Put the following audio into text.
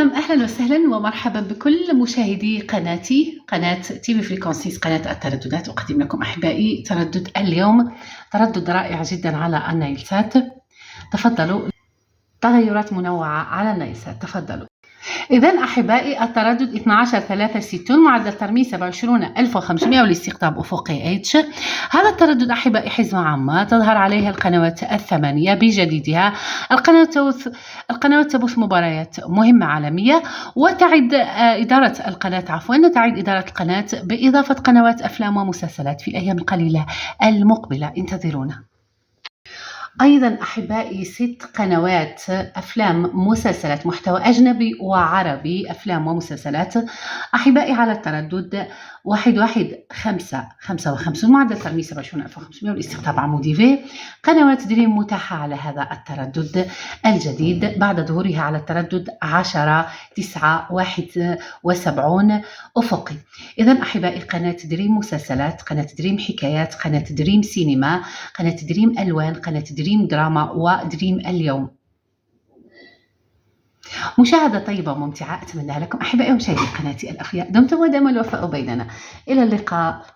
تمام، أهلا وسهلا ومرحبا بكل مشاهدي قناتي، قناة تيفي فريكونسيس، قناة الترددات. أقدم لكم أحبائي تردد اليوم، تردد رائع جدا على النايلسات. تفضلوا، تغيرات منوعة على النايلسات، تفضلوا. إذن أحبائي التردد 1263، معدل ترميز 27500 والاستقطاب أفقي H. هذا التردد أحبائي حزمة عامة تظهر عليها القنوات الثمانية بجديدها. القنوات تبث مباريات مهمة عالمية، وتعد إدارة القناة بإضافة قنوات أفلام ومسلسلات في الأيام القليلة المقبلة، انتظرونا. أيضا أحبائي 6 قنوات أفلام مسلسلات، محتوى أجنبي وعربي، أفلام ومسلسلات أحبائي على التردد 1155، معدل ترميز 27500 والاستقطاب عمودي في. قنوات دريم متاحة على هذا التردد الجديد بعد ظهورها على التردد 10/9/71 أفقي. إذن أحبائي قناة دريم مسلسلات، قناة دريم حكايات، قناة دريم سينما، قناة دريم ألوان، قناة دريم دراما، ودريم اليوم. مشاهدة طيبة وممتعة أتمنى لكم أحبائي ومشاهدي قناتي الأخيار. دمتم ودام الوفاء بيننا. إلى اللقاء.